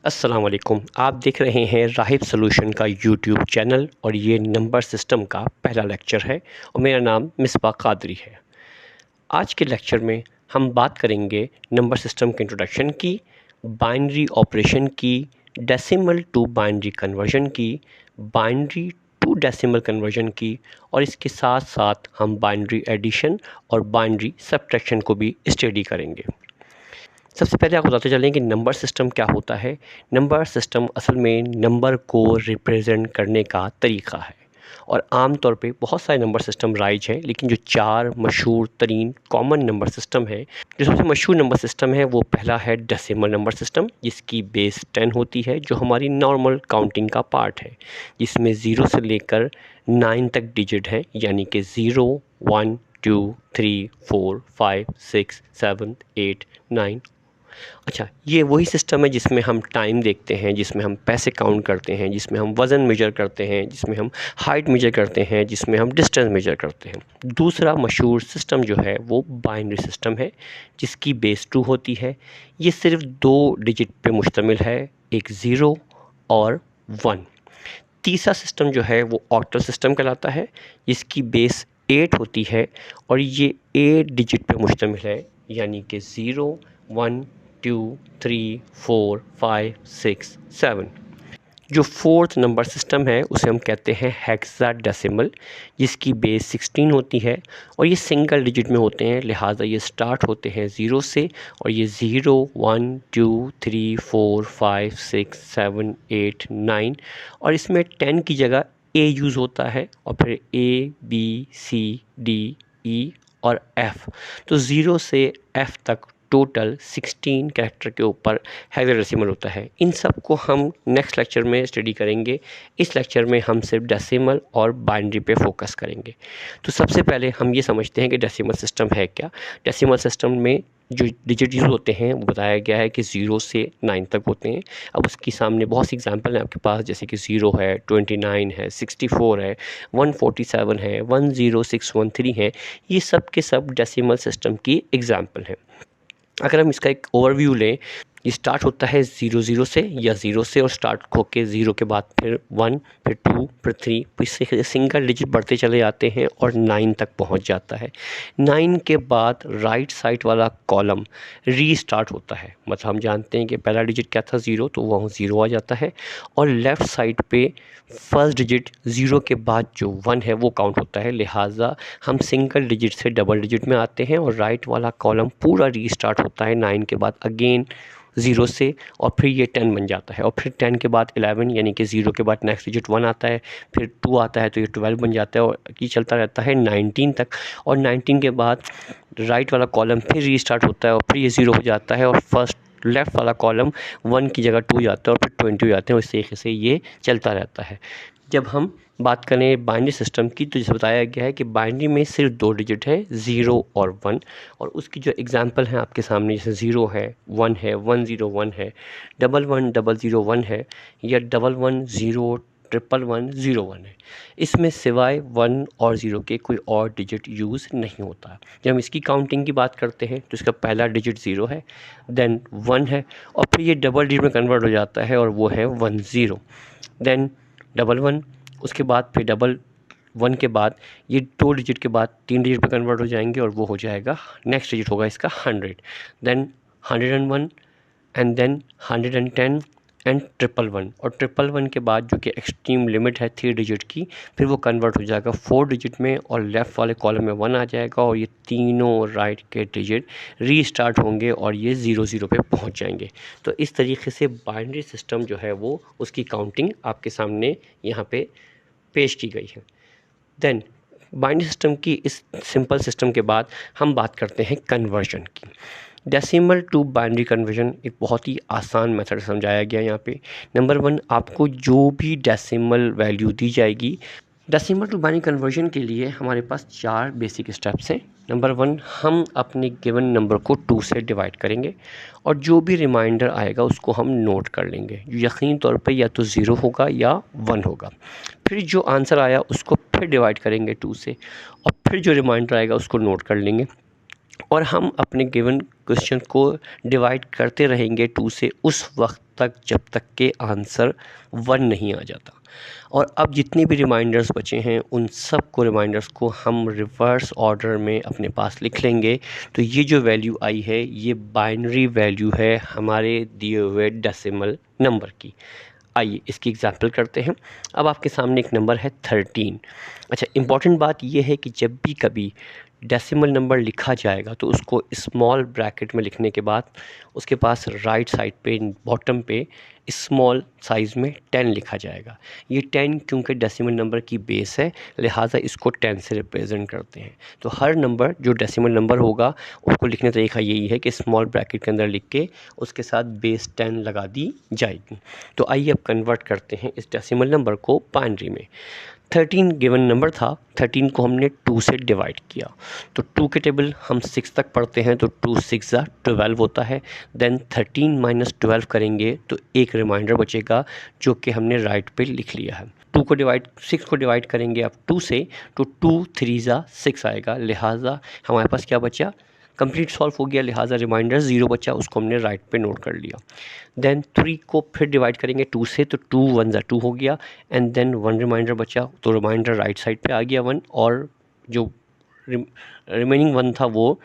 अस्सलाम वालेकुम। आप देख रहे हैं राहिब सॉल्यूशन का यूट्यूब चैनल और ये नंबर सिस्टम का पहला लेक्चर है और मेरा नाम मिसबा कादरी है। आज के लेक्चर में हम बात करेंगे नंबर सिस्टम के इंट्रोडक्शन की, बाइनरी ऑपरेशन की, डेसिमल टू बाइनरी कन्वर्जन की, बाइनरी टू डेसिमल कन्वर्जन की और इसके साथ साथ हम बाइनरी एडिशन और बाइनरी सब्ट्रैक्शन को भी स्टडी करेंगे। सबसे पहले आपको बताते चलें कि नंबर सिस्टम क्या होता है। नंबर सिस्टम असल में नंबर को रिप्रेजेंट करने का तरीका है और आम तौर पे बहुत सारे नंबर सिस्टम राइज हैं, लेकिन जो चार मशहूर तरीन कॉमन नंबर सिस्टम है, जो सबसे मशहूर नंबर सिस्टम है वो पहला है डेसिमल नंबर सिस्टम, जिसकी बेस 10 होती है, जो हमारी नॉर्मल काउंटिंग का पार्ट है, जिसमें 0 से लेकर 9 तक डिजिट है, यानी कि 0 1 2 3 4 5 6 7 8 9। अच्छा, ये वही सिस्टम है जिसमें हम टाइम देखते हैं, जिसमें हम पैसे काउंट करते हैं, जिसमें हम वज़न मेजर करते हैं, जिसमें हम हाइट मेजर करते हैं, जिसमें हम डिस्टेंस मेजर करते हैं। दूसरा मशहूर सिस्टम जो है वो बाइनरी सिस्टम है, जिसकी बेस 2 होती है। ये सिर्फ 2 डिजिट पे मुश्तमिल है, एक 0 और 1। तीसरा सिस्टम जो है वो ऑक्टल सिस्टम कहलाता है, जिसकी बेस 8 होती है और ये 8 डिजिट पे मुश्तमिल है, यानी कि 0 1 2 3 4 5 6 7। जो फोर्थ नंबर सिस्टम है उसे हम कहते हैं हेक्साडेसिमल, जिसकी बेस 16 होती है और ये सिंगल डिजिट में होते हैं, लिहाजा ये स्टार्ट होते हैं 0 से और ये 0 1 2 3 4 5 6 7 8 9 और इसमें 10 की जगह ए यूज़ होता है और फिर A B C D E और एफ़। तो 0 से एफ़ तक टोटल 16 कैरेक्टर के ऊपर हेक्साडेसिमल होता है। इन सब को हम नेक्स्ट लेक्चर में स्टडी करेंगे। इस लेक्चर में हम सिर्फ डेसिमल और बाइनरी पे फोकस करेंगे। तो सबसे पहले हम ये समझते हैं कि डेसिमल सिस्टम है क्या। डेसिमल सिस्टम में जो डिजिट यूज़ होते हैं वो बताया गया है कि 0 से 9 तक होते हैं। अब उसके सामने बहुत सी एग्जांपल हैं आपके पास, जैसे कि 0 है, 29 है, 64 है, 147 है, 10613 है। ये सब के सब डेसिमल सिस्टम की एग्जांपल हैं। अगर हम इसका एक ओवरव्यू लें, ये स्टार्ट होता है 0 से या 0 से और स्टार्ट होके 0 के बाद फिर 1 फिर 2 फिर 3, इससे सिंगल डिजिट बढ़ते चले जाते हैं और 9 तक पहुंच जाता है। 9 के बाद राइट साइड वाला कॉलम रीस्टार्ट होता है, मतलब हम जानते हैं कि पहला डिजिट क्या था 0, तो वहाँ 0 आ जाता है और लेफ़्ट साइड पे फर्स्ट डिजिट 0 के बाद जो 1 है वो काउंट होता है, लिहाजा हम सिंगल डिजिट से डबल डिजिट में आते हैं और राइट वाला कॉलम पूरा रीस्टार्ट होता है 9 के बाद अगेन 0 से और फिर ये 10 बन जाता है और फिर 10 के बाद 11, यानी कि 0 के बाद नेक्स्ट डिजिट 1 आता है, फिर 2 आता है तो ये 12 बन जाता है और ये चलता रहता है 19 तक। और 19 के बाद राइट वाला कॉलम फिर रीस्टार्ट होता है और फिर ये 0 हो जाता है और फर्स्ट लेफ़्ट वाला कॉलम 1 की जगह 2 जाता है और फिर 20 हो जाते हैं। इस तरीके से ये चलता रहता है। जब हम बात करें बाइनरी सिस्टम की, तो जैसे बताया गया है कि बाइनरी में सिर्फ 2 डिजिट है, 0 और 1, और उसकी जो एग्जांपल है आपके सामने, जैसे 0 है, 1 है, 101 है, 11001 है या 110 11101 है। इसमें सिवाय 1 और 0 के कोई और डिजिट यूज़ नहीं होता। जब हम इसकी काउंटिंग की बात करते हैं तो इसका पहला डिजिट 0 है, देन 1 है और फिर ये डबल डिजिट में कन्वर्ट हो जाता है और वो है 10, देन 11, उसके बाद फिर 11 के बाद ये 2 डिजिट के बाद 3 डिजिट पे कन्वर्ट हो जाएंगे और वो हो जाएगा, नेक्स्ट डिजिट होगा इसका 100, देन 101 एंड देन 110 एंड 111 और 111 के बाद जो कि एक्सट्रीम लिमिट है 3 डिजिट की, फिर वो कन्वर्ट हो जाएगा 4 डिजिट में और लेफ़्ट वाले कॉलम में 1 आ जाएगा और ये तीनों राइट के डिजिट रीस्टार्ट होंगे और ये 0 पे पहुंच जाएंगे। तो इस तरीके से बाइनरी सिस्टम जो है वो उसकी काउंटिंग आपके सामने यहाँ पे पेश की गई है। देन बाइनरी सिस्टम की इस सिंपल सिस्टम के बाद हम बात करते हैं कन्वर्जन की। डेसिमल टू बाइनरी कन्वर्जन एक बहुत ही आसान मेथड समझाया गया यहाँ पे। नंबर 1, आपको जो भी डेसिमल वैल्यू दी जाएगी, डेसिमल टू बाइनरी कन्वर्जन के लिए हमारे पास 4 बेसिक स्टेप्स हैं। नंबर 1, हम अपने गिवन नंबर को 2 से डिवाइड करेंगे और जो भी रिमाइंडर आएगा उसको हम नोट कर लेंगे, जो यकीन तौर पे या तो 0 होगा या 1 होगा। फिर जो आंसर आया उसको फिर डिवाइड करेंगे 2 से और फिर जो रिमाइंडर आएगा उसको नोट कर लेंगे और हम अपने गिवन क्वेश्चन को डिवाइड करते रहेंगे 2 से उस वक्त तक जब तक के आंसर 1 नहीं आ जाता। और अब जितने भी रिमाइंडर्स बचे हैं उन सब को रिमाइंडर्स को हम रिवर्स ऑर्डर में अपने पास लिख लेंगे। तो ये जो वैल्यू आई है ये बाइनरी वैल्यू है हमारे दिए हुए डेसिमल नंबर की। आइए इसकी एग्जांपल करते हैं। अब आपके सामने एक नंबर है 13। अच्छा, इम्पॉर्टेंट बात यह है कि जब भी कभी डेसिमल नंबर लिखा जाएगा तो उसको स्मॉल ब्रैकेट में लिखने के बाद उसके पास राइट साइड पे बॉटम पे स्मॉल साइज़ में 10 लिखा जाएगा। ये 10 क्योंकि डेसिमल नंबर की बेस है, लिहाजा इसको 10 से रिप्रेजेंट करते हैं। तो हर नंबर जो डेसिमल नंबर होगा उसको लिखने का तरीका यही है कि स्मॉल ब्रैकेट के अंदर लिख के उसके साथ बेस 10 लगा दी जाएगी। तो आइए अब कन्वर्ट करते हैं इस डेसिमल नंबर को बाइनरी में। 13 गिवन नंबर था, 13 को हमने 2 से डिवाइड किया। तो 2 के टेबल हम 6 तक पढ़ते हैं, तो 2 6 12 होता है। देन 13 माइनस 12 करेंगे तो एक रिमाइंडर बचेगा जो कि हमने राइट पे लिख लिया है। 6 को डिवाइड करेंगे अब 2 से, तो 2 3 6 आएगा, लिहाजा हमारे पास क्या बचा, कंप्लीट सॉल्व हो गया, लिहाजा रिमाइंडर 0 बचा, उसको हमने राइट पे नोट कर लिया। देन 3 को फिर डिवाइड करेंगे 2 से, तो 2 1 2 हो गया, एंड देन 1 रिमाइंडर बचा, तो रिमाइंडर राइट साइड पे आ गया 1, और जो रिमेनिंग 1 था वो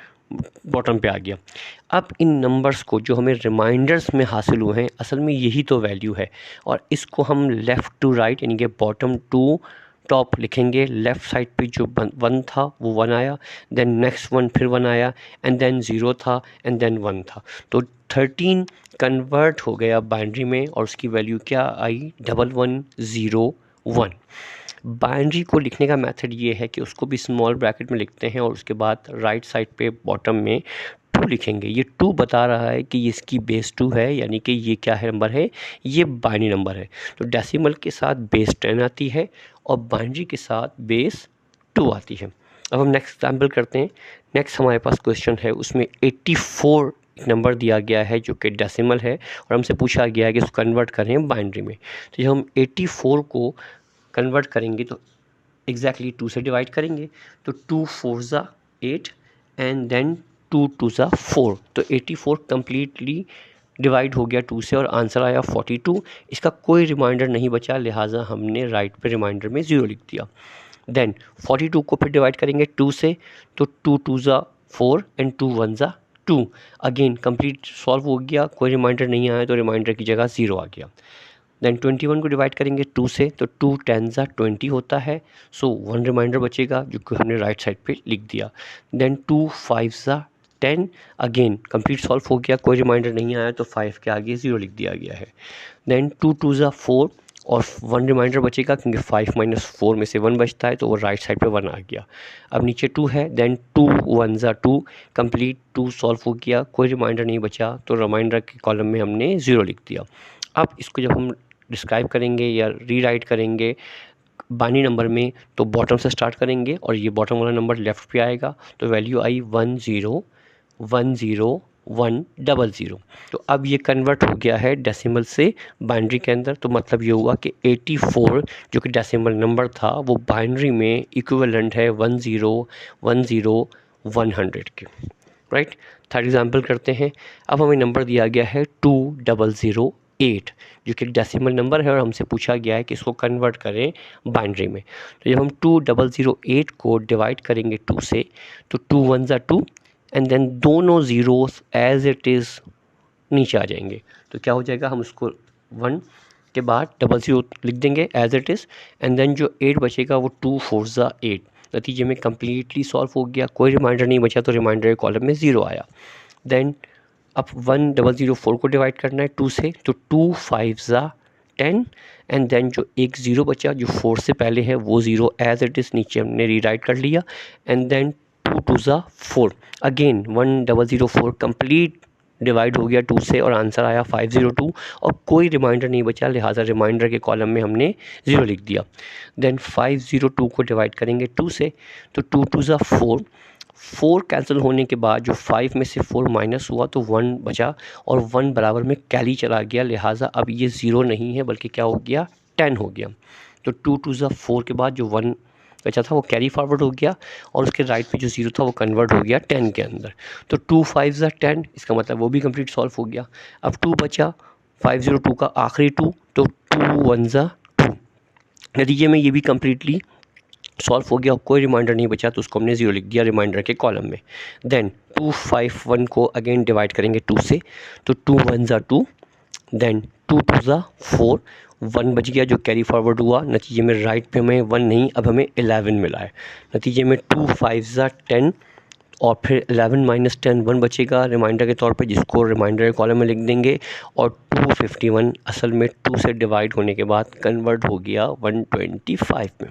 बॉटम पे आ गया। अब इन नंबर्स को जो हमें रिमाइंडर्स में हासिल हुए हैं, असल में यही तो वैल्यू है, और इसको हम लेफ़्ट टू राइट यानी कि बॉटम टू टॉप लिखेंगे। लेफ़्ट साइड पे जो 1 था वो 1 आया, देन नेक्स्ट 1 फिर 1 आया, एंड देन 0 था, एंड देन 1 था। तो 13 कन्वर्ट हो गया बाइनरी में, और उसकी वैल्यू क्या आई, 1101। बाइनरी को लिखने का मेथड ये है कि उसको भी स्मॉल ब्रैकेट में लिखते हैं और उसके बाद राइट साइड पे बॉटम में 2 लिखेंगे। ये 2 बता रहा है कि इसकी बेस 2 है, यानी कि ये क्या है, नंबर है, ये बाइनरी नंबर है। तो डेसिमल के साथ बेस 10 आती है और बाइनरी के साथ बेस 2 आती है। अब हम नेक्स्ट एग्जाम्पल करते हैं। नेक्स्ट हमारे पास क्वेश्चन है, उसमें 84 नंबर दिया गया है जो कि डेसिमल है, और हमसे पूछा गया है कि इसको कन्वर्ट करें बाइनरी में। तो जब हम 84 को कन्वर्ट करेंगे तो एग्जैक्टली 2 से डिवाइड करेंगे, तो 2 4 8 एंड देन 2 2 4। तो 84 कम्प्लीटली डिवाइड हो गया 2 से और आंसर आया 42। इसका कोई रिमाइंडर नहीं बचा, लिहाजा हमने राइट पे रिमाइंडर में 0 लिख दिया। देन 42 को फिर डिवाइड करेंगे 2 से, तो 2 2 4 एंड 2 1 2। अगेन कंप्लीट सॉल्व हो गया, कोई रिमाइंडर नहीं आया तो रिमाइंडर की जगह 0 आ गया। देन 21 को डिवाइड करेंगे 2 से, तो 2 10 20 होता है, सो 1 रिमाइंडर बचेगा जो कि हमने राइट साइड पे लिख दिया। देन 2 5 10, अगेन कंप्लीट सॉल्व हो गया, कोई रिमाइंडर नहीं आया तो 5 के आगे 0 लिख दिया गया है। देन 2 2 4 और 1 रिमाइंडर बचेगा क्योंकि 5 माइनस 4 में से 1 बचता है, तो वो राइट साइड पे 1 आ गया। अब नीचे 2 है, देन 2 1 2, कंप्लीट 2 सॉल्व हो गया, कोई रिमाइंडर नहीं बचा, तो रिमाइंडर के कॉलम में हमने 0 लिख दिया। अब इसको जब हम डिस्क्राइब करेंगे या रीराइट करेंगे बाइनरी नंबर में, तो बॉटम से स्टार्ट करेंगे और ये बॉटम वाला नंबर लेफ़्ट पे आएगा, तो वैल्यू आई 10101000। तो अब ये कन्वर्ट हो गया है डेसिमल से बाइनरी के अंदर। तो मतलब ये हुआ कि 84 जो कि डेसिमल नंबर था वो बाइनरी में इक्विवेलेंट है 1010100 के, राइट। थर्ड एग्जाम्पल करते हैं। अब हमें नंबर दिया गया है 2008 जो कि डेसिमल नंबर है और हमसे पूछा गया है कि इसको कन्वर्ट करें बाइनरी में। तो जब हम 2008 को डिवाइड करेंगे 2 से, तो 2 1 2 एंड देन दोनों ज़ीरोस एज इट इज़ नीचे आ जाएंगे। तो क्या हो जाएगा, हम उसको 1 के बाद 00 लिख देंगे as it is, and then जो 8 बचेगा वो 2 4 8। नतीजे में कम्प्लीटली सॉल्व हो गया, कोई रिमाइंडर नहीं बचा, तो रिमाइंडर के कॉलम में 0 आया। देन अब 1004 को डिवाइड करना है 2 से, तो 2 5 10 एंड देन जो एक 0 बचा जो 4 से पहले है वो 0 एज इट इज़ नीचे हमने रीराइट कर लिया, and then 2 2 4, again 1004 complete divide हो गया 2 से और आंसर आया 502, और कोई रिमाइंडर नहीं बचा, लिहाजा रिमाइंडर के कॉलम में हमने 0 लिख दिया। देन 502 को डिवाइड करेंगे 2 से, तो 2 2 4, 4 कैंसिल होने के बाद जो 5 में से 4 माइनस हुआ तो 1 बचा, और 1 बराबर में कैरी चला गया, लिहाजा अब ये 0 नहीं है बल्कि क्या हो गया, 10 हो गया। तो 2 2 4 के बाद जो 1 बचा था वो कैरी फॉरवर्ड हो गया और उसके राइट पे जो 0 था वो कन्वर्ट हो गया 10 के अंदर। तो 2 5 ज़ा 10, इसका मतलब वो भी कंप्लीट सॉल्व हो गया। अब 2 बचा, 502 का आखिरी 2, तो 2 1 ज़ा 2। नतीजे में ये भी कम्प्लीटली सॉल्व हो गया, कोई रिमाइंडर नहीं बचा, तो उसको हमने 0 लिख दिया रिमाइंडर के कॉलम में। देन 251 को अगेन डिवाइड करेंगे 2 से, तो 2 1 ज़ा 2, देन 2 2 ज़ा 4, 1 बच गया जो कैरी फॉरवर्ड हुआ। नतीजे में राइट पे हमें 1 नहीं, अब हमें 11 मिला है। नतीजे में 2 5 ज़ा 10 और फिर 11 माइनस 10 1 बचेगा रिमाइंडर के तौर पे, जिसको रिमाइंडर के कॉलम में लिख देंगे। और 251 असल में 2 से डिवाइड होने के बाद कन्वर्ट हो गया 125 में।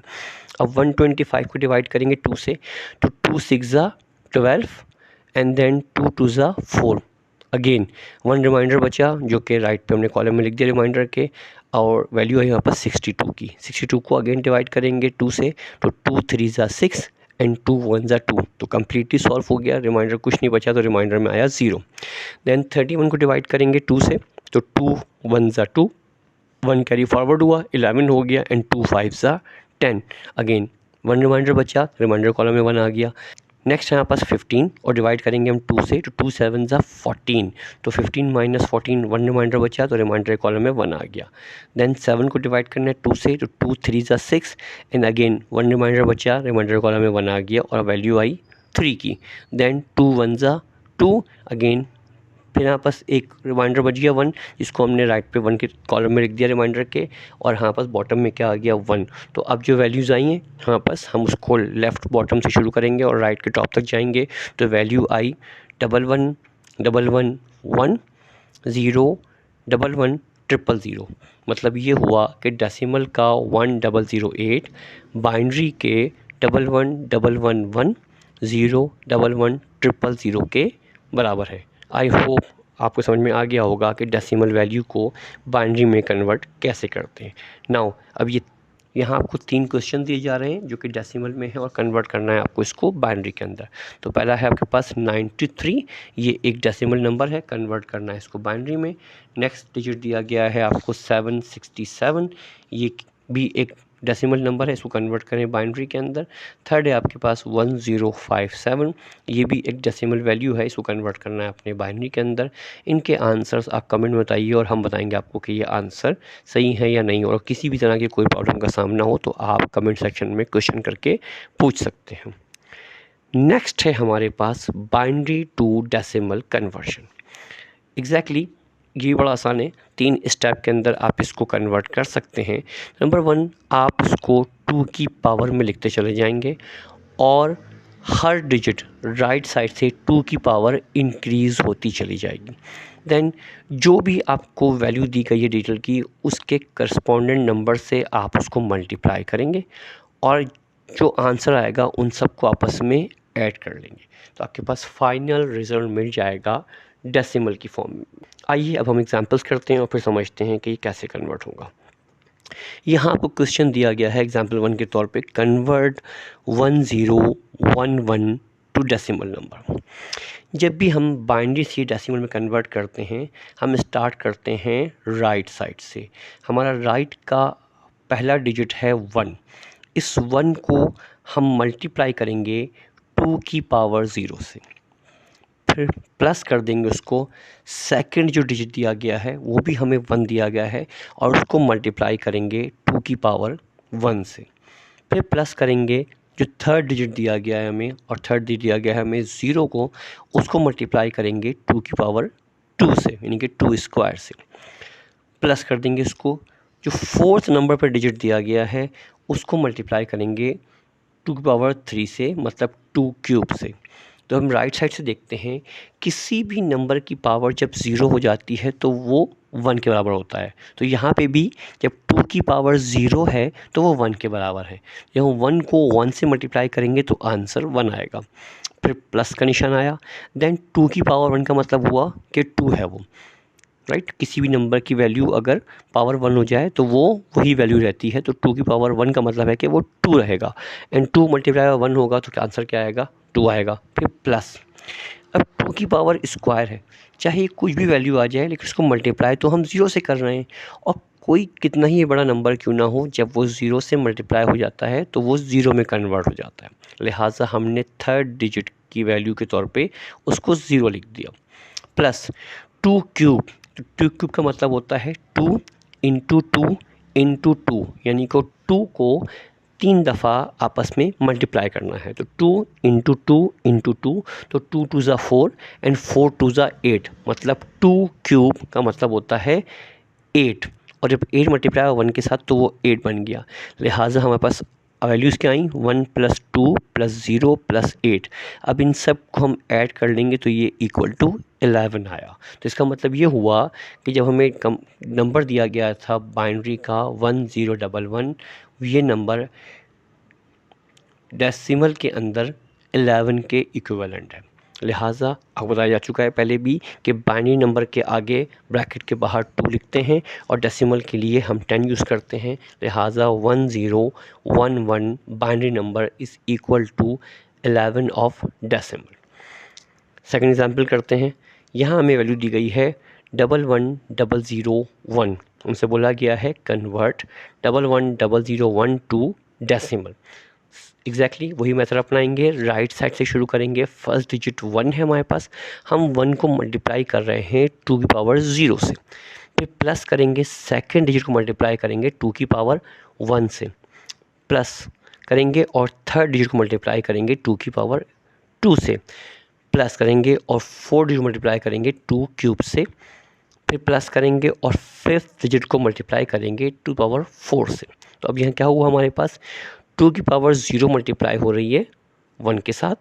अब 125 को डिवाइड करेंगे 2 से, तो 2 6 ज़ा 12 एंड देन 2 2 ज़ा 4, अगेन 1 रिमाइंडर बचा जो कि राइट पे हमने कॉलम में लिख दिया रिमाइंडर के, और वैल्यू है यहाँ पर 62 की। 62 को अगेन डिवाइड करेंगे 2 से, तो 2 3 ज़ा 6 एंड 2 1 ज़ा 2, तो कम्प्लीटली सॉल्व हो गया, रिमाइंडर कुछ नहीं बचा, तो रिमाइंडर में आया 0। देन 31 को डिवाइड करेंगे 2 से, तो 2 1 ज़ा 2, 1 कैरी फॉरवर्ड हुआ 11 हो गया एंड 2 5 ज़ा 10, अगेन 1 रिमाइंडर बचा, रिमाइंडर कॉलम में 1 आ गया। नेक्स्ट है यहाँ पास 15 और डिवाइड करेंगे हम 2 से, तो 2 7 ज़ा 14, तो 15 माइनस 14 1 रिमाइंडर बचा, तो रिमाइंडर कॉलम में 1 आ गया। देन 7 को डिवाइड करना है 2 से, तो 2 3 ज़ा 6 एंड अगेन 1 रिमाइंडर बचा, रिमाइंडर कॉलम में 1 आ गया और वैल्यू आई 3 की। देन 2 1 ज़ा 2, अगेन फिर यहाँ पास एक रिमाइंडर बच गया 1, जिसको हमने राइट पे 1 के कॉलम में लिख दिया रिमाइंडर के, और यहाँ पास बॉटम में क्या आ गया 1। तो अब जो वैल्यूज़ आई हैं यहाँ पास हम उसको लेफ़्ट बॉटम से शुरू करेंगे और राइट के टॉप तक जाएंगे। तो वैल्यू आई 1 1 1 1 1 0 1 1 0 0। मतलब ये हुआ कि डेसिमल का 1008 बाइनरी के 1 1 1 1 1 0 1 1 0 के बराबर है। आई होप आपको समझ में आ गया होगा कि डेसिमल वैल्यू को बाइनरी में कन्वर्ट कैसे करते हैं। नाउ अब ये यहाँ आपको 3 क्वेश्चन दिए जा रहे हैं जो कि डेसिमल में है और कन्वर्ट करना है आपको इसको बाइनरी के अंदर। तो पहला है आपके पास 93, ये एक डेसिमल नंबर है, कन्वर्ट करना है इसको बाइनरी में। नेक्स्ट डिजिट दिया गया है आपको 767, ये भी एक डेसिमल नंबर है, इसको कन्वर्ट करें बाइनरी के अंदर। थर्ड है आपके पास 1057, ये भी एक डेसिमल वैल्यू है, इसको कन्वर्ट करना है अपने बाइनरी के अंदर। इनके आंसर्स आप कमेंट में बताइए और हम बताएंगे आपको कि ये आंसर सही है या नहीं, और किसी भी तरह की कोई प्रॉब्लम का सामना हो तो आप कमेंट सेक्शन में क्वेश्चन करके पूछ सकते हैं। नेक्स्ट है हमारे पास binary to decimal conversion. Exactly ये बड़ा आसान है, 3 स्टेप के अंदर आप इसको कन्वर्ट कर सकते हैं। नंबर 1, आप उसको 2 की पावर में लिखते चले जाएंगे और हर डिजिट राइट साइड से 2 की पावर इंक्रीज़ होती चली जाएगी। देन जो भी आपको वैल्यू दी गई है डिजिटल की, उसके करस्पॉन्डेंट नंबर से आप उसको मल्टीप्लाई करेंगे और जो आंसर आएगा उन सबको आपस में ऐड कर लेंगे, तो आपके पास फाइनल रिजल्ट मिल जाएगा डेसिमल की फॉर्म में। आइए अब हम एग्जांपल्स करते हैं और फिर समझते हैं कि ये कैसे कन्वर्ट होगा। यहाँ आपको क्वेश्चन दिया गया है एग्जांपल 1 के तौर पे, कन्वर्ट 1011 टू डेसिमल नंबर। जब भी हम बाइनरी से डेसिमल में कन्वर्ट करते हैं, हम स्टार्ट करते हैं राइट साइड से। हमारा राइट का पहला डिजिट है 1, इस 1 को हम मल्टीप्लाई करेंगे 2 की पावर 0 से, फिर प्लस कर देंगे उसको। सेकंड जो डिजिट दिया गया है वो भी हमें 1 दिया गया है और उसको मल्टीप्लाई करेंगे 2 की पावर 1 से, फिर प्लस करेंगे जो थर्ड डिजिट दिया गया है हमें, और थर्ड डिजिट दिया गया है हमें 0 को, उसको मल्टीप्लाई करेंगे 2 की पावर 2 से, यानी कि 2 स्क्वायर से, प्लस कर देंगे इसको। जो फोर्थ नंबर पर डिजिट दिया गया है उसको मल्टीप्लाई करेंगे 2 की पावर 3 से, मतलब 2 क्यूब से। तो हम राइट साइड से देखते हैं, किसी भी नंबर की पावर जब 0 हो जाती है तो वो 1 के बराबर होता है। तो यहाँ पे भी जब 2 की पावर 0 है तो वो 1 के बराबर है। जब हम 1 को 1 से मल्टीप्लाई करेंगे तो आंसर 1 आएगा, फिर प्लस का निशान आया। देन 2 की पावर 1 का मतलब हुआ कि 2 है वो, राइट। किसी भी नंबर की वैल्यू अगर पावर 1 हो जाए तो वो वही वैल्यू रहती है, तो 2 की पावर 1 का मतलब है कि वो 2 रहेगा, एंड 2 मल्टीप्लाई बाय 1 होगा तो आंसर क्या आएगा, 2 आएगा। फिर प्लस, अब 2 की पावर स्क्वायर है, चाहे कुछ भी वैल्यू आ जाए लेकिन उसको मल्टीप्लाई तो हम 0 से कर रहे हैं, और कोई कितना ही बड़ा नंबर क्यों ना हो, जब वो ज़ीरो से मल्टीप्लाई हो जाता है तो वो ज़ीरो में कन्वर्ट हो जाता है। लिहाजा हमने थर्ड डिजिट की वैल्यू के तौर पे उसको ज़ीरो लिख दिया। Plus two cube, two cube का मतलब होता है two into two into two, यानी कि टू को 3 दफ़ा आपस में मल्टीप्लाई करना है। तो two into two into two, तो टू टू ज़ा 4 एंड 4 टू ज़ा 8, मतलब टू क्यूब का मतलब होता है 8, और जब 8 मल्टीप्लाई हुआ 1 के साथ तो वो 8 बन गया। लिहाजा हमारे पास वैल्यूज़ क्या आई, 1 + 2 + 0 + 8। अब इन सब को हम ऐड कर लेंगे तो ये इक्वल टू 11 आया। तो इसका मतलब ये हुआ कि जब हमें नंबर दिया गया था बाइनरी का 1011, ये नंबर डेसिमल के अंदर 11 के इक्विवेलेंट है। लिहाजा आपको बताया जा चुका है पहले भी कि बाइनरी नंबर के आगे ब्रैकेट के बाहर 2 लिखते हैं और डेसिमल के लिए हम 10 यूज़ करते हैं। लिहाजा 1011 binary number is equal to 11 of decimal. Second example करते हैं। यहाँ हमें वैल्यू दी गई है 11001। उनसे बोला गया है कन्वर्ट 11001 टू डेसिमल। एग्जैक्टली वही मेथड अपनाएंगे, राइट साइड से शुरू करेंगे। फर्स्ट डिजिट 1 है हमारे पास, हम 1 को मल्टीप्लाई कर रहे हैं 2 की पावर 0 से, फिर प्लस करेंगे सेकंड डिजिट को मल्टीप्लाई करेंगे 2 की पावर 1 से, प्लस करेंगे और थर्ड डिजिट को मल्टीप्लाई करेंगे 2 की पावर 2 से, प्लस करेंगे और फोर्थ डिजिट मल्टीप्लाई करेंगे 2 क्यूब से, फिर प्लस करेंगे और फिफ्थ डिजिट को मल्टीप्लाई करेंगे 2 पावर 4 से। तो अब यहाँ क्या हुआ, हमारे पास 2 की पावर 0 मल्टीप्लाई हो रही है 1 के साथ,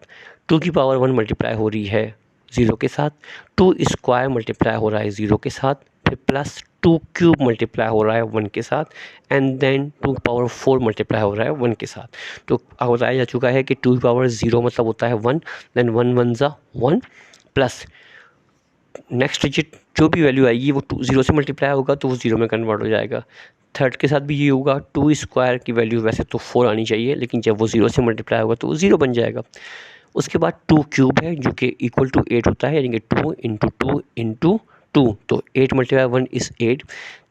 2 की पावर 1 मल्टीप्लाई हो रही है 0 के साथ, 2 स्क्वायर मल्टीप्लाई हो रहा है 0 के साथ, फिर प्लस 2 क्यूब मल्टीप्लाई हो रहा है 1 के साथ, एंड देन 2 की पावर 4 मल्टीप्लाई हो रहा है 1 के साथ। तो आपको बताया जा चुका है कि 2 की पावर 0 मतलब होता है 1, देन 1 1 ज़ा 1, प्लस नेक्स्ट डिजिट जो भी वैल्यू आएगी वो 0 से मल्टीप्लाई होगा तो वो 0 में कन्वर्ट हो जाएगा। थर्ड के साथ भी ये होगा, 2 स्क्वायर की वैल्यू वैसे तो 4 आनी चाहिए, लेकिन जब वो 0 से मल्टीप्लाई होगा तो वो 0 बन जाएगा। उसके बाद 2 क्यूब है जो कि इक्वल टू 8 होता है, यानी कि 2 इंटू 2 इंटू 2, तो 8 multiply 1 is 8।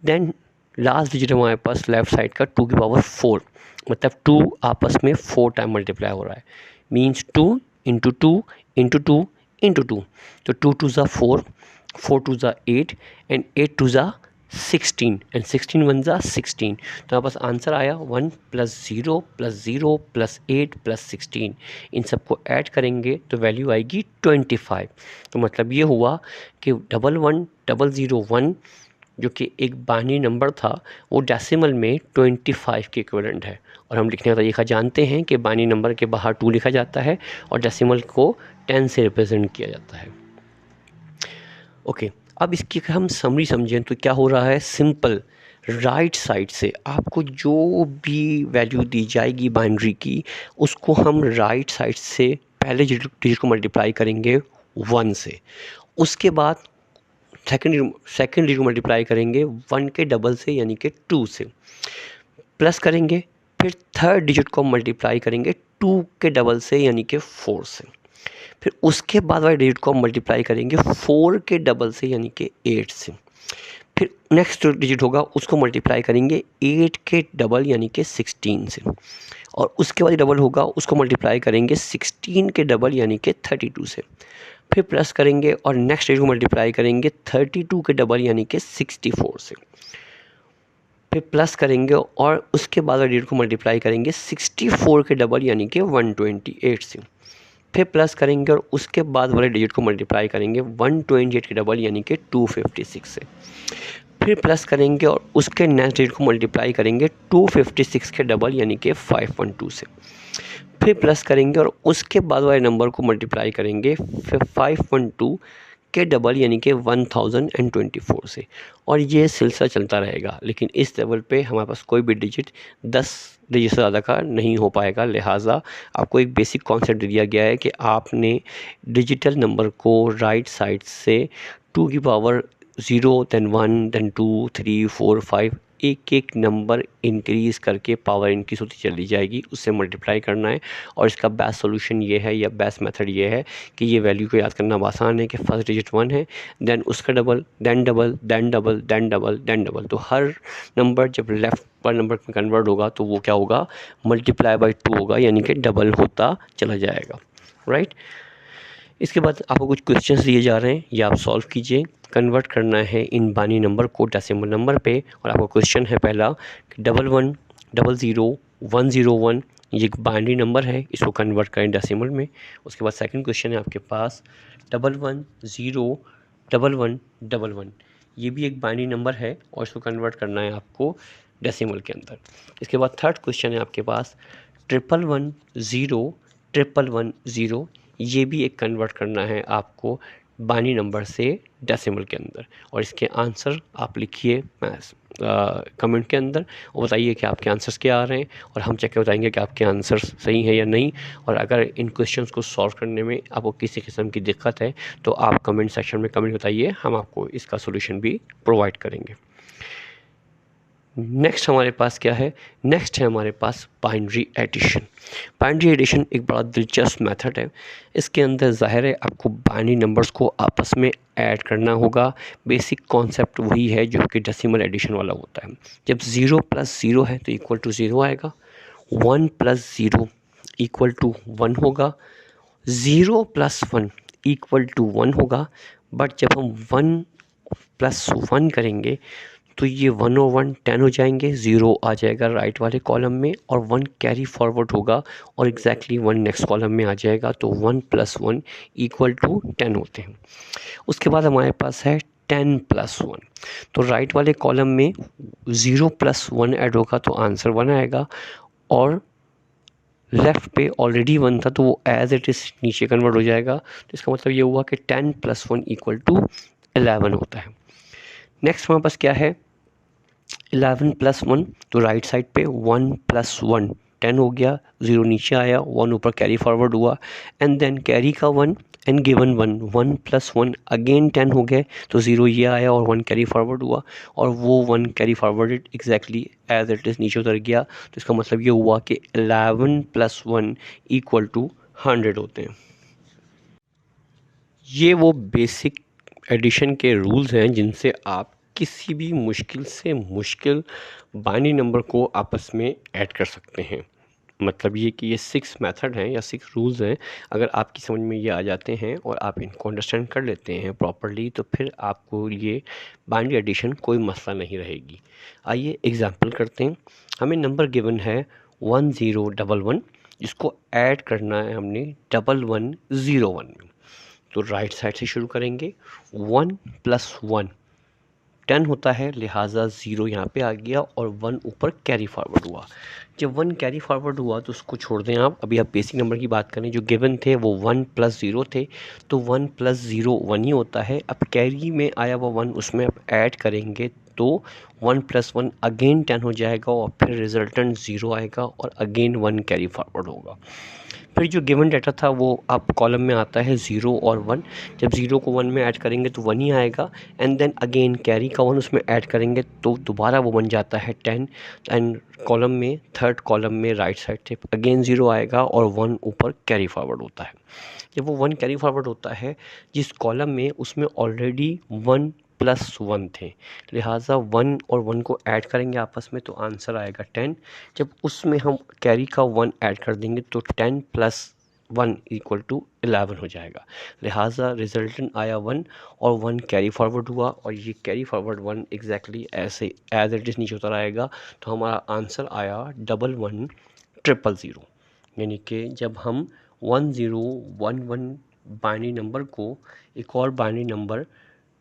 Then last digit हमारे पास लेफ्ट साइड का 2 की पावर 4, मतलब 2 आपस में 4 टाइम मल्टीप्लाई हो रहा है, मीन्स 2 इंटू 2 इंटू 2 इंटू 2, तो 2 2 ज़ा 4, 4 2 ज़ा 8 एंड 8 2 ज़ा 16 एंड 16 1 ज़ा 16। तो हमारे पास आंसर आया 1 + 0 + 0 + 8 + 16। इन सबको ऐड करेंगे तो वैल्यू आएगी 25। तो मतलब ये हुआ कि 11001 जो कि एक बाइनरी नंबर था वो डेसिमल में 25 के इक्विवेलेंट है। और हम लिखने का तरीका जानते हैं कि बाइनरी नंबर के बाहर 2 लिखा जाता है और डेसिमल को 10 से रिप्रेजेंट किया जाता है। ओके, अब इसकी अगर हम समरी समझें तो क्या हो रहा है, सिंपल राइट साइड से आपको जो भी वैल्यू दी जाएगी बाइनरी की, उसको हम राइट साइड से पहले डिजिट को मल्टीप्लाई करेंगे 1 से, उसके बाद सेकंड डिजिट को मल्टीप्लाई करेंगे 1 के डबल से यानी कि 2 से, प्लस करेंगे, फिर थर्ड डिजिट को मल्टीप्लाई करेंगे 2 के डबल से यानी कि 4 से, फिर उसके बाद वाले डिजिट को हम मल्टीप्लाई करेंगे 4 के डबल से यानी कि 8 से, फिर नेक्स्ट डिजिट होगा उसको मल्टीप्लाई करेंगे 8 के डबल यानी कि 16 से, और उसके बाद डबल होगा उसको मल्टीप्लाई करेंगे 16 के डबल यानी कि 32 से, फिर प्लस करेंगे और नेक्स्ट डिजिट को मल्टीप्लाई करेंगे 32 के डबल यानी कि 64 से, फिर प्लस करेंगे और उसके बाद वाले डिजिट को मल्टीप्लाई करेंगे 64 के डबल यानी कि 128 से, फिर प्लस करेंगे और उसके बाद वाले डिजिट को मल्टीप्लाई करेंगे 128 के डबल यानी कि 256 से, फिर प्लस करेंगे और उसके नेक्स्ट डिजिट को मल्टीप्लाई करेंगे 256 के डबल यानी कि 512 से, फिर प्लस करेंगे और उसके बाद वाले नंबर को मल्टीप्लाई करेंगे फिर 512 के डबल यानी कि 1024 से, और ये सिलसिला चलता रहेगा। लेकिन इस लेवल पे हमारे पास कोई भी डिजिट 10 डिजिट से ज़्यादा का नहीं हो पाएगा। लिहाजा आपको एक बेसिक कॉन्सेप्ट दिया गया है कि आपने डिजिटल नंबर को राइट साइड से 2 की पावर 0 देन 1 देन 2 3 4 5 एक एक नंबर इंक्रीज़ करके पावर इंक्रीज़ होती चली जाएगी, उससे मल्टीप्लाई करना है। और इसका बेस्ट सॉल्यूशन ये है या बेस्ट मेथड ये है कि ये वैल्यू को याद करना आसान है कि फर्स्ट डिजिट 1 है, देन उसका double, then double, then double, then double, then double. तो हर नंबर जब लेफ़्ट पर नंबर में कन्वर्ट होगा तो वो क्या होगा, मल्टीप्लाई बाय 2 होगा, यानी कि डबल होता चला जाएगा, राइट। इसके बाद आपको कुछ क्वेश्चंस दिए जा रहे हैं, ये आप सॉल्व कीजिए। कन्वर्ट करना है इन बाइनरी नंबर को डेसिमल नंबर पे। और आपका क्वेश्चन है पहला, 1100 101 ये एक बाइनरी नंबर है, इसको कन्वर्ट करें डेसिमल में। उसके बाद सेकंड क्वेश्चन है आपके पास 11011111, ये भी एक बाइनरी नंबर है और इसको कन्वर्ट करना है आपको डेसिमल के अंदर। इसके बाद थर्ड क्वेश्चन है आपके पास 11101110, ये भी एक कन्वर्ट करना है आपको बाइनरी नंबर से डेसिमल के अंदर। और इसके आंसर आप लिखिए कमेंट के अंदर और बताइए कि आपके आंसर्स क्या आ रहे हैं, और हम चेक कर बताएंगे कि आपके आंसर्स सही हैं या नहीं। और अगर इन क्वेश्चंस को सॉल्व करने में आपको किसी किस्म की दिक्कत है तो आप कमेंट सेक्शन में कमेंट बताइए, हम आपको इसका सोल्यूशन भी प्रोवाइड करेंगे। नेक्स्ट हमारे पास क्या है, नेक्स्ट है हमारे पास बाइनरी एडिशन। बाइनरी एडिशन एक बड़ा दिलचस्प मेथड है। इसके अंदर ज़ाहिर है आपको बाइनरी नंबर्स को आपस में ऐड करना होगा। बेसिक कॉन्सेप्ट वही है जो कि डेसिमल एडिशन वाला होता है। जब 0 + 0 है तो इक्वल टू 0 आएगा, 1 + 0 इक्वल टू 1 होगा, 0 + 1 इक्वल टू 1 होगा। बट जब हम 1 + 1 करेंगे तो ये 1 और 1 10 हो जाएंगे, 0 आ जाएगा राइट वाले कॉलम में और 1 कैरी फॉरवर्ड होगा और एग्जैक्टली 1 नेक्स्ट कॉलम में आ जाएगा। तो 1 + 1 इक्वल टू 10 होते हैं। उसके बाद हमारे पास है 10 + 1, तो राइट वाले कॉलम में 0 + 1 ऐड होगा तो आंसर 1 आएगा, और लेफ़्ट पे ऑलरेडी 1 था तो वो एज इट इज़ नीचे कन्वर्ट हो जाएगा। तो इसका मतलब ये हुआ कि 10 + 1 इक्वल टू 11 होता है। नेक्स्ट हमारे पास क्या है, 11 + 1, तो राइट साइड पे 1 + 1 10 हो गया, 0 नीचे आया, 1 ऊपर कैरी फॉरवर्ड हुआ, एंड देन कैरी का 1 एंड गिवन 1, 1 + 1 अगेन 10 हो गए, तो 0 ये आया और 1 कैरी फॉरवर्ड हुआ, और वो 1 carry forwarded exactly as it is नीचे उतर गया। तो इसका मतलब ये हुआ कि 11 + 1 इक्वल टू 100 होते हैं। ये वो बेसिक एडिशन के रूल्स हैं जिनसे आप किसी भी मुश्किल से मुश्किल बाइनरी नंबर को आपस में ऐड कर सकते हैं। मतलब ये कि ये 6 मेथड हैं या 6 रूल्स हैं, अगर आपकी समझ में ये आ जाते हैं और आप इनको अंडरस्टैंड कर लेते हैं प्रॉपर्ली तो फिर आपको ये बाइनरी एडिशन कोई मसला नहीं रहेगी। आइए एग्जांपल करते हैं। हमें नंबर गिवन है 1011, जिसको ऐड करना है हमने 1101 में। तो राइट साइड से शुरू करेंगे, 1 + 1 10 होता है, लिहाजा 0 यहाँ पे आ गया और 1 ऊपर कैरी फॉरवर्ड हुआ। जब 1 कैरी फॉरवर्ड हुआ तो उसको छोड़ दें आप, अभी आप बेसिक नंबर की बात करें। जो गिवन थे वो 1 + 0 थे, तो 1 + 0 1 ही होता है। अब कैरी में आया वो 1 उसमें आप ऐड करेंगे तो 1 + 1 अगेन 10 हो जाएगा और फिर रिजल्टेंट 0 आएगा और अगेन 1 कैरी फॉरवर्ड होगा। फिर जो गिवन डाटा था वो आप कॉलम में आता है 0 और 1, जब 0 को 1 में ऐड करेंगे तो 1 ही आएगा, एंड देन अगेन कैरी का 1 उसमें ऐड करेंगे तो दोबारा वो बन जाता है 10, एंड कॉलम में थर्ड कॉलम में राइट साइड से अगेन 0 आएगा और 1 ऊपर कैरी फॉरवर्ड होता है। जब वो 1 कैरी फॉरवर्ड होता है जिस कॉलम में, उसमें ऑलरेडी 1 + 1 थे, लिहाजा 1 और 1 को ऐड करेंगे आपस में तो आंसर आएगा 10। जब उसमें हम कैरी का 1 ऐड कर देंगे तो 10 + 1 इक्वल टू 11 हो जाएगा, लिहाजा रिजल्टेंट आया 1 और 1 कैरी फॉरवर्ड हुआ, और ये कैरी फॉरवर्ड 1 एग्जैक्टली ऐसे एज इट इज़ नीचे उतर आएगा। तो हमारा आंसर आया 111000, यानी कि जब हम 1011 बाइनरी नंबर को एक और बाइनरी नंबर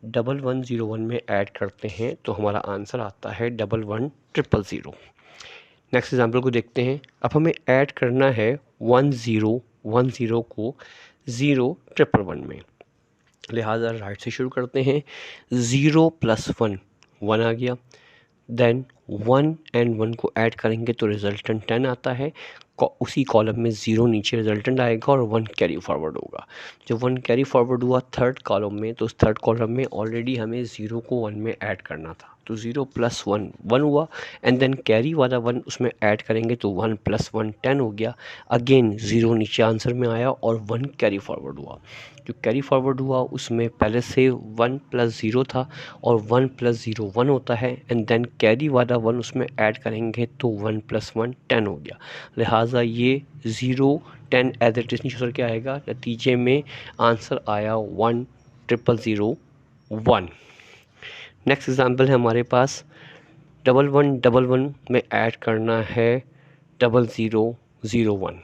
1101 में ऐड करते हैं तो हमारा आंसर आता है 11000। नेक्स्ट एग्जांपल को देखते हैं। अब हमें ऐड करना है 1010 को 0111 में, लिहाजा राइट से शुरू करते हैं। 0 + 1 1 आ गया, देन 1 एंड 1 को ऐड करेंगे तो रिजल्टेंट 10 आता है। उसी कॉलम में 0 नीचे रिजल्टेंट आएगा और 1 कैरी फॉरवर्ड होगा। जब 1 कैरी फॉरवर्ड हुआ थर्ड कॉलम में, तो उस थर्ड कॉलम में ऑलरेडी हमें 0 को 1 में ऐड करना था, तो 0 + 1 1 हुआ, एंड देन कैरी वाला 1 उसमें ऐड करेंगे तो 1 + 1 10 हो गया। अगेन 0 नीचे आंसर में आया और 1 कैरी फॉरवर्ड हुआ। जो कैरी फॉरवर्ड हुआ उसमें पहले से 1 + 0 था और 1 + 0 1 होता है, एंड देन कैरी वाला 1 उसमें ऐड करेंगे तो 1 + 1 10 हो गया। लिहाजा ये 0 10 एज इट इज़ नीचे उतर के आएगा। नतीजे में आंसर आया 1 0 0 1। नेक्स्ट एग्जांपल है हमारे पास 1 1 1 1 में ऐड करना है 0 0 0 1।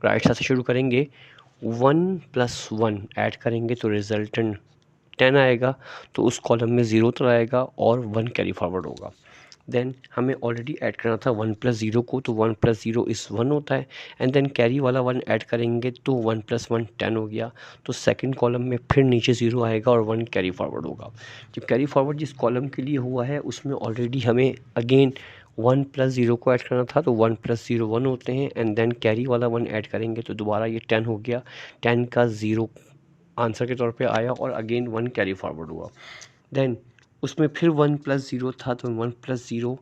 राइट साइड से शुरू करेंगे, 1 + 1 ऐड करेंगे तो रिजल्टेंट 10 आएगा, तो उस कॉलम में 0 तो आएगा और 1 कैरी फॉरवर्ड होगा। देन हमें ऑलरेडी ऐड करना था 1 + 0 को, तो 1 + 0 इस 1 होता है, एंड देन कैरी वाला 1 ऐड करेंगे तो 1 + 1 10 हो गया। तो सेकंड कॉलम में फिर नीचे 0 आएगा और 1 कैरी फॉरवर्ड होगा। जब कैरी फॉरवर्ड जिस कॉलम के लिए हुआ है उसमें ऑलरेडी हमें अगेन 1 + 0 को ऐड करना था, तो 1 + 0 1 होते हैं, एंड देन कैरी वाला 1 ऐड करेंगे तो दोबारा ये 10 हो गया। 10 का 0 आंसर के तौर पे आया और अगेन 1 कैरी फॉरवर्ड हुआ। देन उसमें फिर 1 + 0 था, तो 1 + 0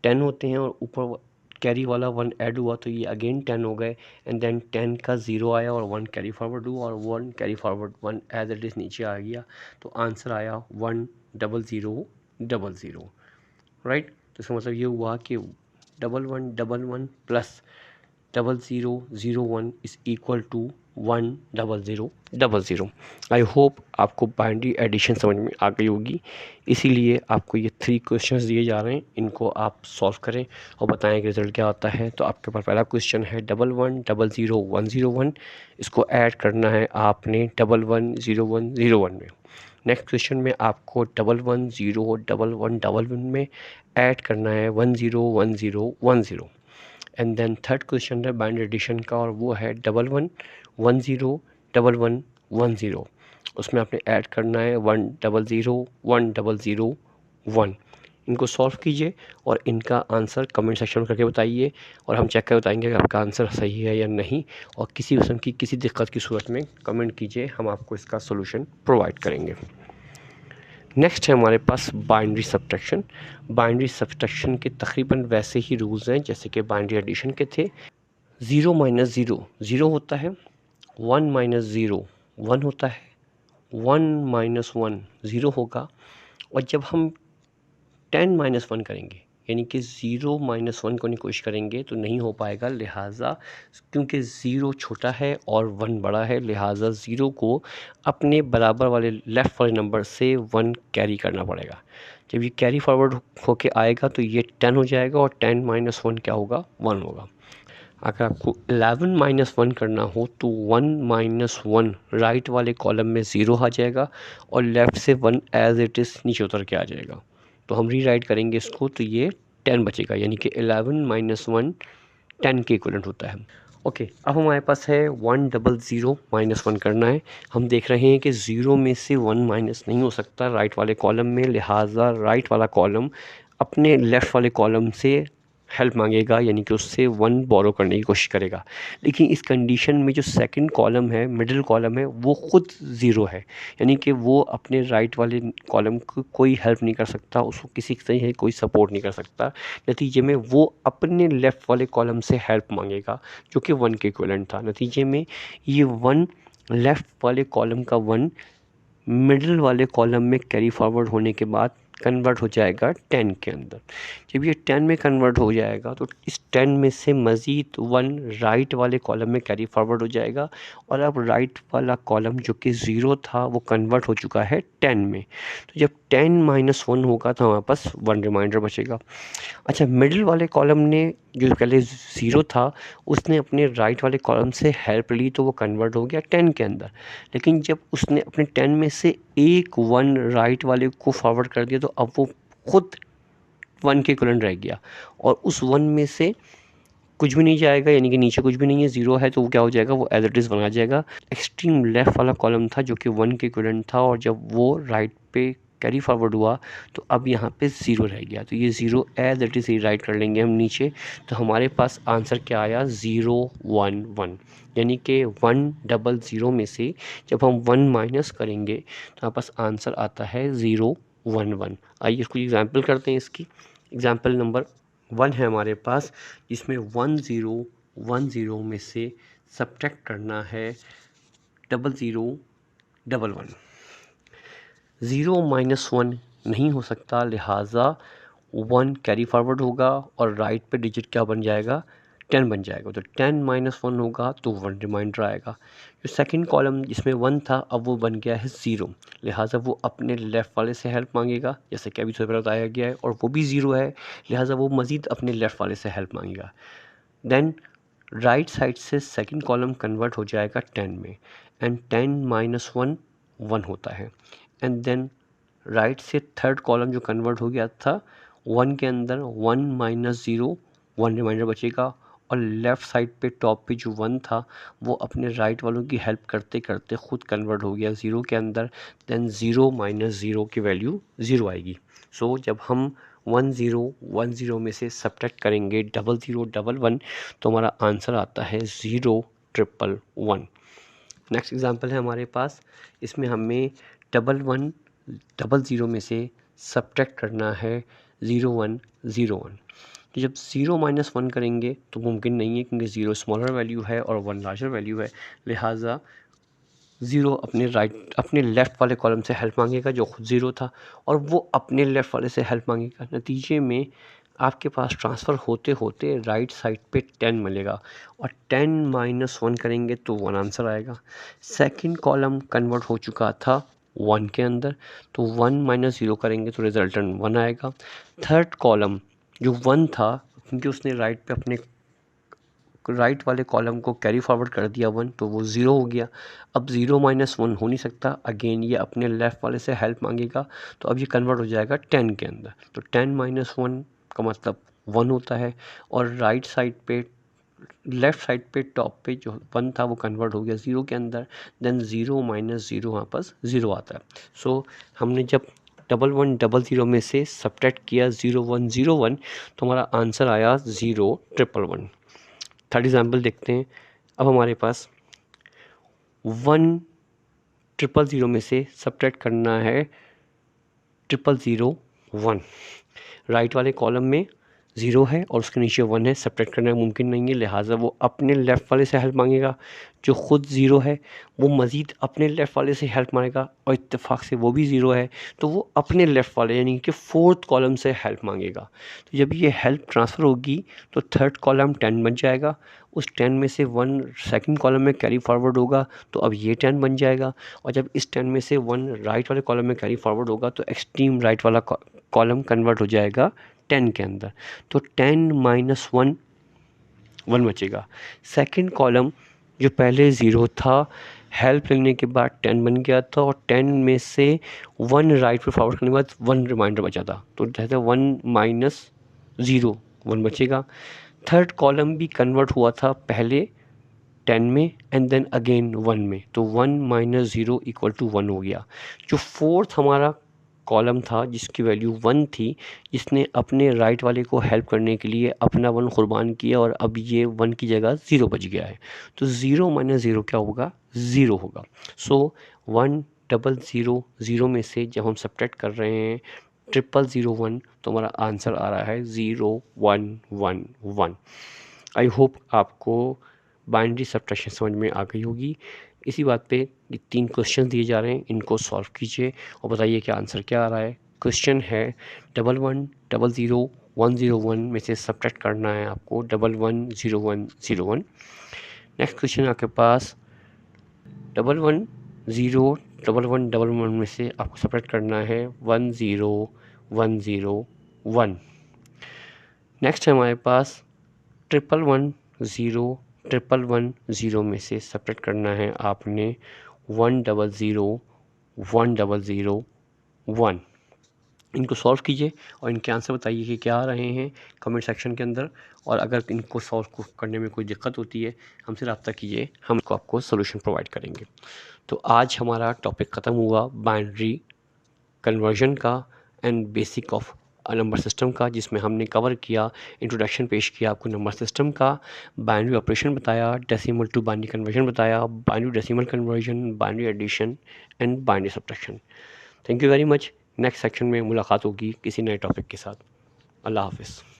10 होते हैं और ऊपर कैरी वाला 1 ऐड हुआ तो ये अगेन 10 हो गए, एंड देन 10 का 0 आया और 1 कैरी फॉरवर्ड हुआ और 1 carry forward 1 as it is नीचे आ गया। तो आंसर आया 1 0 0 0 0। राइट, तो इसका मतलब ये हुआ कि 1 1 1 1 plus 0 0 0 1 is equal to 1 0 0 0 0। I hope आपको बाइनरी एडिशन समझ में आ गई होगी, इसीलिए आपको ये 3 क्वेश्चंस दिए जा रहे हैं, इनको आप सॉल्व करें और बताएं कि रिज़ल्ट क्या आता है। तो आपके पास पहला क्वेश्चन है 1 1 0 0 1 0 1, इसको ऐड करना है आपने 1 1 0 1 0 1 में। नेक्स्ट क्वेश्चन में आपको 1 1 0 1 1 1 1 में ऐड करना है 1 0 1 0 1 0। एंड देन थर्ड क्वेश्चन है बाइनरी एडिशन का, और वो है 1 1 1 0 1 1 1 0, उसमें आपने ऐड करना है 1 0 0 1 0 0 1। इनको सॉल्व कीजिए और इनका आंसर कमेंट सेक्शन में करके बताइए, और हम चेक कर बताएंगे कि आपका आंसर सही है या नहीं। और किसी किस्म की किसी दिक्कत की सूरत में कमेंट कीजिए, हम आपको इसका सोल्यूशन प्रोवाइड करेंगे। नेक्स्ट है हमारे पास बाइनरी सब्ट्रैक्शन। बाइनरी सब्ट्रैक्शन के तकरीबन वैसे ही रूल्स हैं जैसे कि बाइनरी एडिशन के थे। 0 - 0 0 होता है, 1 - 0 1 होता है, 1 - 1 0 होगा, और जब हम 10 - 1 करेंगे यानी कि 0 - 1 करने की कोशिश करेंगे तो नहीं हो पाएगा। लिहाजा क्योंकि 0 छोटा है और 1 बड़ा है, लिहाजा 0 को अपने बराबर वाले लेफ़्ट वाले नंबर से 1 कैरी करना पड़ेगा। जब ये कैरी फॉरवर्ड होके आएगा तो ये 10 हो जाएगा और 10 - 1 क्या होगा, 1 होगा। अगर आपको 11 - 1 करना हो तो 1 - 1 राइट वाले कॉलम में 0 आ जाएगा और लेफ़्ट से 1 एज इट इज़ नीचे उतर के आ जाएगा। तो हम रीराइट करेंगे इसको तो ये 10 बचेगा, यानी कि 11 - 1 10 के इक्विवेलेंट होता है। ओके, अब हमारे पास है 1 0 0 -1 करना है। हम देख रहे हैं कि 0 में से 1 माइनस नहीं हो सकता राइट वाले कॉलम में, लिहाजा राइट वाला कॉलम अपने लेफ़्ट वाले कॉलम से हेल्प मांगेगा, यानी कि उससे 1 बोरो करने की कोशिश करेगा। लेकिन इस कंडीशन में जो सेकंड कॉलम है, मिडिल कॉलम है, वो ख़ुद 0 है, यानी कि वो अपने राइट वाले कॉलम को कोई हेल्प नहीं कर सकता, उसको किसी तरह से कोई सपोर्ट नहीं कर सकता। नतीजे में वो अपने लेफ़्ट वाले कॉलम से हेल्प मांगेगा जो कि 1 के इक्विवेलेंट था। नतीजे में ये 1 लेफ़्ट वाले कॉलम का 1 मिडिल वाले कॉलम में कैरी फॉरवर्ड होने के बाद कन्वर्ट हो जाएगा 10 के अंदर। जब ये 10 में कन्वर्ट हो जाएगा तो इस 10 में से मज़ीद 1 राइट वाले कॉलम में कैरी फॉरवर्ड हो जाएगा, और अब राइट वाला कॉलम जो कि 0 था वो कन्वर्ट हो चुका है 10 में। तो जब 10 - 1 होगा तो हमारे पास 1 रिमाइंडर बचेगा। अच्छा, मिडिल वाले कॉलम ने जो पहले 0 था उसने अपने राइट वाले कॉलम से हेल्प ली तो वो कन्वर्ट हो गया 10 के अंदर। लेकिन जब उसने अपने 10 में से एक 1 राइट वाले को फॉरवर्ड कर दिया तो अब वो खुद 1 के इक्विवेलेंट रह गया, और उस 1 में से कुछ भी नहीं जाएगा, यानी कि नीचे कुछ भी नहीं है, 0 है, तो वो क्या हो जाएगा, वो एज इट इज़ बना जाएगा। एक्सट्रीम लेफ़्ट वाला कॉलम था जो कि 1 के इक्विवेलेंट था, और जब वो राइट पे कैरी फॉरवर्ड हुआ तो अब यहाँ पे 0 रह गया, तो ये 0 एज इट इज़ राइट कर लेंगे हम नीचे। तो हमारे पास आंसर क्या आया, 0 1 1, यानी कि 1 0 0 में से जब हम 1 माइनस करेंगे तो हमारे पास आंसर आता है 0 1 1। आइए इसको एग्जाम्पल करते हैं। इसकी एग्जाम्पल नंबर 1 है हमारे पास, जिसमें 1 0 1 0 में से सब्ट्रैक्ट करना है 0 0 1 1। 0 -1 नहीं हो सकता, लिहाजा 1 कैरी फॉरवर्ड होगा और राइट पे डिजिट क्या बन जाएगा, 10 बन जाएगा। तो 10 -1 होगा तो 1 रिमाइंडर आएगा। जो सेकंड कॉलम जिसमें 1 था, अब वो बन गया है 0, लिहाजा वो अपने लेफ़्ट वाले से हेल्प मांगेगा, जैसे कि अभी सुबह बताया गया है, और वो भी 0 है, लिहाजा वो मज़ीद अपने लेफ़्ट वाले से हेल्प मांगेगा। देन राइट साइड से सेकंड कॉलम कन्वर्ट हो जाएगा 10 में, एंड 10 -1 1 होता है। एंड देन राइट से थर्ड कॉलम जो कन्वर्ट हो गया था 1 के अंदर, 1 -0 1 रिमाइंडर बचेगा, और लेफ़्ट साइड पे टॉप पे जो 1 था वो अपने राइट वालों की हेल्प करते करते ख़ुद कन्वर्ट हो गया 0 के अंदर। देन 0 -0 की वैल्यू 0 आएगी। सो जब हम 1 0 1 0 में से सब्ट्रैक्ट करेंगे 0 0 1 1, तो हमारा आंसर आता है 0 1 1 1। नेक्स्ट एग्जांपल है हमारे पास, इसमें हमें 1 1 0 0 में से सब्ट्रैक्ट करना है 0 1 0 1। तो जब 0 -1 करेंगे तो मुमकिन नहीं है, क्योंकि 0 स्मॉलर वैल्यू है और 1 लार्जर वैल्यू है, लिहाजा 0 अपने लेफ़्ट वाले कॉलम से हेल्प मांगेगा जो खुद 0 था, और वो अपने लेफ़्ट वाले से हेल्प मांगेगा। नतीजे में आपके पास ट्रांसफ़र होते होते राइट साइड पे 10 मिलेगा, और 10 -1 करेंगे तो 1 आंसर आएगा। सेकंड कॉलम कन्वर्ट हो चुका था 1 के अंदर, तो 1 -0 करेंगे तो रिजल्टेंट 1 आएगा। थर्ड कॉलम जो 1 था, क्योंकि उसने राइट पे अपने राइट वाले कॉलम को कैरी फॉरवर्ड कर दिया 1, तो वो 0 हो गया। अब 0 -1 हो नहीं सकता, अगेन ये अपने लेफ़्ट वाले से हेल्प मांगेगा, तो अब ये कन्वर्ट हो जाएगा 10 के अंदर। तो 10 -1 का मतलब 1 होता है, और राइट साइड पे लेफ़्ट साइड पे टॉप पे जो 1 था वो कन्वर्ट हो गया 0 के अंदर। देन 0 -0 यहाँ पर 0 आता है। सो हमने जब 1 1 0 0 में से सब्ट्रैक्ट किया 0 1 0 1, तो हमारा आंसर आया 0 1 1 1। थर्ड एग्जाम्पल देखते हैं। अब हमारे पास 1 0 0 में से सब्ट्रैक्ट करना है 0 0 1। राइट वाले कॉलम में 0 है और उसके नीचे 1 है, सब्ट्रैक्ट करना मुमकिन नहीं है, लिहाजा वो अपने लेफ़्ट वाले से हेल्प मांगेगा जो ख़ुद 0 है, वो मज़ीद अपने लेफ़्ट वाले से हेल्प मांगेगा, और इत्तेफाक से वो भी 0 है, तो वो अपने लेफ़्ट वाले यानी कि फोर्थ कॉलम से हेल्प मांगेगा। तो जब ये हेल्प ट्रांसफ़र होगी तो थर्ड कॉलम 10 बन जाएगा, उस 10 में से 1 सेकंड कॉलम में कैरी फॉरवर्ड होगा तो अब ये 10 बन जाएगा, और जब इस 10 में से 1 राइट वाले कॉलम में कैरी फॉरवर्ड होगा तो एक्सट्रीम राइट वाला कॉलम कन्वर्ट हो जाएगा 10 के अंदर। तो 10 -1 1 बचेगा। सेकंड कॉलम जो पहले 0 था, हेल्प लेने के बाद 10 बन गया था, और 10 में से 1 राइट पे फॉरवर्ड करने के बाद 1 रिमाइंडर बचा था, तो जैसे 1 -0 1 बचेगा। थर्ड कॉलम भी कन्वर्ट हुआ था पहले 10 में एंड देन अगेन 1 में, तो 1 -0 = 1 हो गया। जो फोर्थ हमारा कॉलम था जिसकी वैल्यू 1 थी, जिसने अपने राइट वाले को हेल्प करने के लिए अपना 1 कुर्बान किया, और अब ये 1 की जगह 0 बच गया है, तो 0 -0 क्या होगा, 0 होगा। सो 1 0 0 0 में से जब हम सब्ट्रैक्ट कर रहे हैं 0 0 1, तो हमारा आंसर आ रहा है 0 1 1 1। आई होप आपको बाइनरी सब्ट्रैक्शन समझ में आ गई होगी। इसी बात पे ये 3 क्वेश्चन दिए जा रहे हैं, इनको सॉल्व कीजिए और बताइए कि आंसर क्या आ रहा है। क्वेश्चन है 1 1 0 0 1 0 1 में से सब्ट्रैक्ट करना है आपको 1 1 0 1 0 1। नेक्स्ट क्वेश्चन आपके पास 1 1 0 1 1 1 1 में से आपको सब्ट्रैक्ट करना है 1 0 1 0 1। नेक्स्ट है हमारे पास 1 1 0 1 1 0 में से सब्ट्रैक्ट करना है आपने 1 0 0 1 0 0 1। इनको सॉल्व कीजिए और इनके आंसर बताइए कि क्या आ रहे हैं कमेंट सेक्शन के अंदर, और अगर इनको सॉल्व करने में कोई दिक्कत होती है हमसे रब्ता कीजिए, हम आपको सोल्यूशन प्रोवाइड करेंगे। तो आज हमारा टॉपिक ख़त्म हुआ बाइनरी कन्वर्जन का and basic of number system का, जिसमें हमने कवर किया, इंट्रोडक्शन पेश किया आपको नंबर सिस्टम का, बाइनरी ऑपरेशन बताया, डेसिमल टू बाइनरी कन्वर्जन बताया, binary decimal conversion, binary addition and binary subtraction. Thank you very much. Next section में मुलाकात होगी किसी नए टॉपिक के साथ। अल्लाह हाफ़िज़।